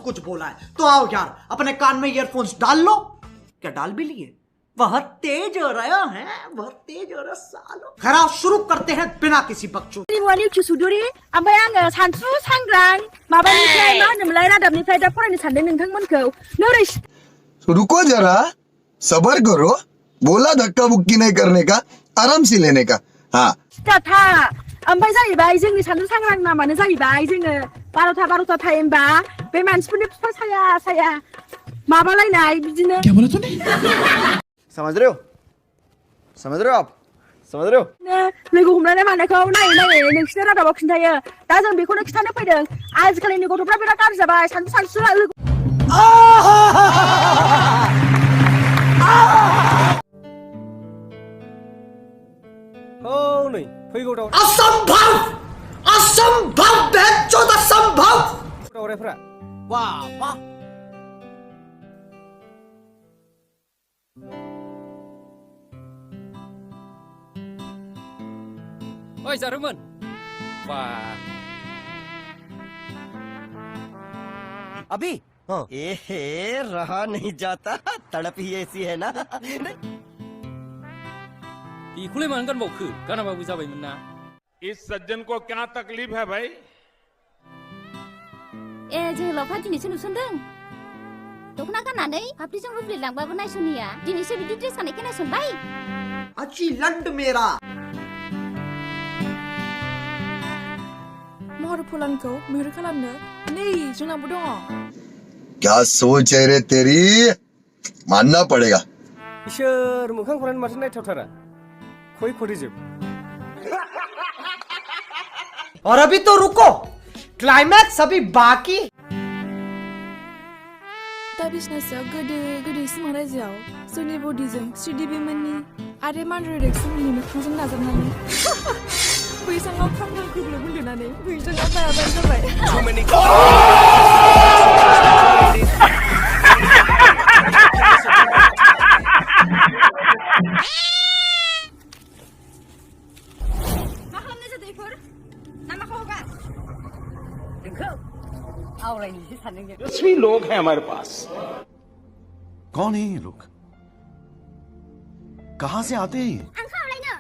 कुछ बोला है तो आओ यार अपने कान में ईयरफोन्स डाल लो। क्या डाल भी लिए? वह तेज हो रहा है, वह तेज हो रहा सालो। खैर शुरू करते हैं बिना किसी बकचोद। रिवानी चुसुदुरी ओमफ्राय आङो सानसु सांग्रां माबानिफ्राय मा होनोमोनलाय रादाबनिफ्राय दा फरायनो सानदों नोंथांमोनखौ। नोरिश रुको जरा, सबर करो, बोला धक्का बुक्की नहीं करने का, आराम से लेने का। हाँ स्टार्टा ओमफ्राय जाहैबाय जोंनि सानसु सांग्रां नामानो जाहैबाय जोङो 12 टाइमबा बे मानसिफोरनि बिफा साया माबालायनाय बिदिनो। समझ रहे हो? समझ रहे हो आप? समझ रहे हो? लोगो हमलायनाय मानायखौ नायै नोंसिनो रादाबाव खिन्थायो। दा जों बेखौनो खिन्थानो फैदों। आजिखालिनि गथ'फ्रा बिराद गाज्रि जाबाय। सानसु लोगो नै फैगौ दाव असंभव बेचोद असंभव। दावरायफ्रा वाह ओइ जारुमोन वाह अभी रहा नहीं जाता, तड़प ही ऐसी है ना। बेखौलाय मानो गानबावखो? गानाबाबो जाबायमोन ना। इस सज्जन को क्या तकलीफ है भाई? जोहोलावफ्रा दिनैसो नुसनदों। दख'ना गाननानै फाफ्लिजों रुब्लिलांबाबो नायसनिया दिनैसो बिदि ड्रेस गाननायखौ नायसनबाय। अच्छी लंड मेरा महर फुलानखौ मैहुर खालामनो नै जोंनाबो दङ। क्या सोच है रे तेरी, मानना पड़ेगा। इसोर मोखांफोरानो माथो नायथावथारा, खय खरिजोब। और अभी तो रुको, क्लाइमैक्स अभी बाकी। दा बिजनेसआव गोदो सिमां रायजोआव जोंनि बडिजों श्रीदेवी मोननि आरो मानरै रेक्सननि मोखांजों नाजाबनानै बैसाङाव खामखां खोब्लोब उन्दुनानै बैसाङाव बायाबानो जाबाय। मा खालामनाय जादों बेफोर? नामाखौ हगार। नोंखौ आवरायनोसो सानदों जों। यशस्वी लोग हैं हमारे पास। कौन है ये लोग? कहाँ से आते हैं? आंखौ आवरायनो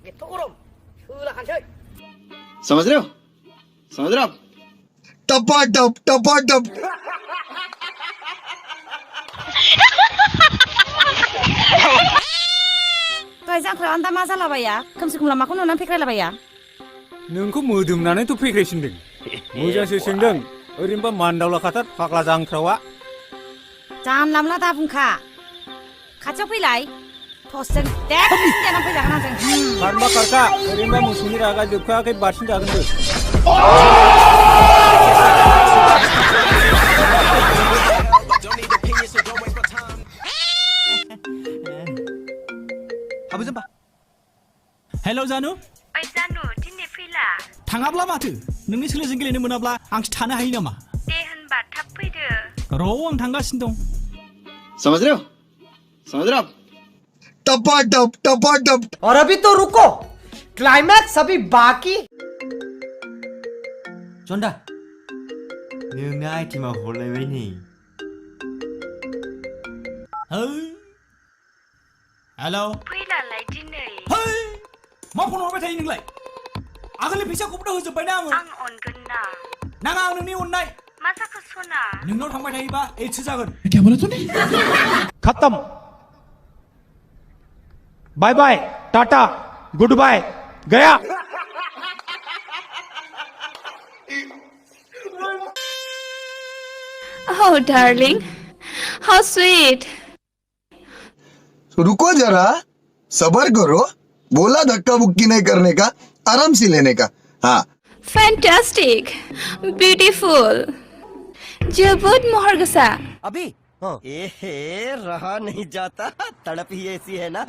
एथ' गरम सोलाखानोसै। समझ रहे हो? समझ रहे हो आप? टपाटप टपाटप। दहाय जांख्रायाव आन्दा मा जालाबाया? खोमसि खोमला माखौ नुनानै फेख्रायलाबाया? नोंखौ मोदोमनानैथ' फेग्रायसिनदों। मोजांसो सोंदों, ओरैनोबा मानदावला खाथार फाग्ला जांख्रावा। जानला मोनला दा बुंखा। खाथियाव फैलाय टसजों देनानै फैजागोन आंजों। खारबा खारखा, ओरैनोबा मोसौनि रागा जोबखायाखै बारसिन जागोनबो। हाबोजोंबा हेल' जानु। ओइ जानु दिनै फैला। थाङाब्ला माथो, नोंनि सोलोजों गेलेनो मोनाब्ला आंसो थानो हायो नामा? दे होनबा थाब फैदो। र' आं थांगासिनो दं। समझ रहे हो? समझ रहे हो आप? टपाटप टपाटप। और अभी तो रुको, क्लाइमैक्स अभी बाकी। जन्दा नोंना आइटेमा हरलायबाय नै। हेल' फैलालाय दिनै। मा फन हरबाय थायो नोंलाय? आगोलनि फैसाखौबोथ' होजोब्बायना आङो। आं अनगोन ना। नाङा आं नोंनि अननाय। मा जाखो सना? नोंनाव थांबाय थायोबा एडसो जागोन। खत्म, बाय बाय, टाटा, गुड बाय, गया। Oh darling, how sweet. रुको जरा, सबर करो, बोला धक्का बुक्की नहीं करने का, आराम से लेने का। हाँ Fantastic, beautiful. जोबोद महर गोसा। अभी रहा नहीं जाता, तड़प ही ऐसी है ना।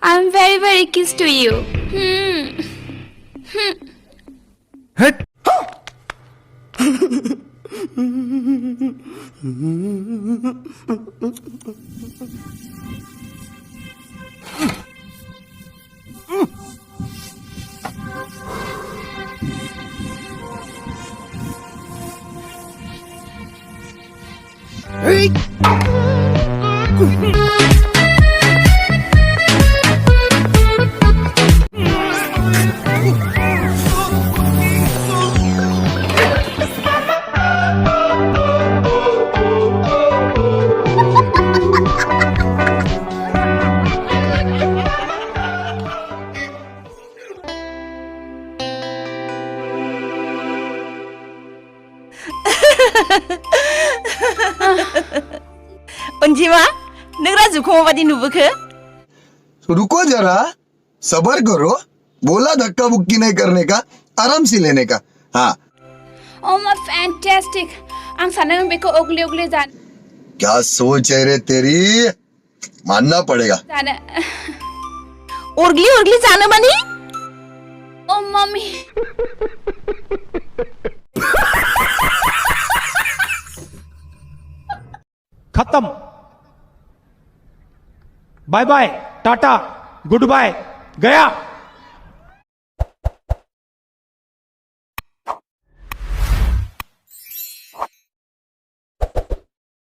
I'm very very kiss to you. Hat अनजिमा नों राजुखौ माबादि नुबोखो रुको जरा सबर करो बोला धक्का बुक्की नहीं करने का आराम से लेने का हाँ Oh my fantastic. आं सानो बेखौ ओग्ले ओग्ले क्या सोच है रे तेरी मानना पड़ेगा जानो अरग्लि अरग्लि जानो मानि Oh mommy. खत्म बाय बाय टाटा गुड बाय गया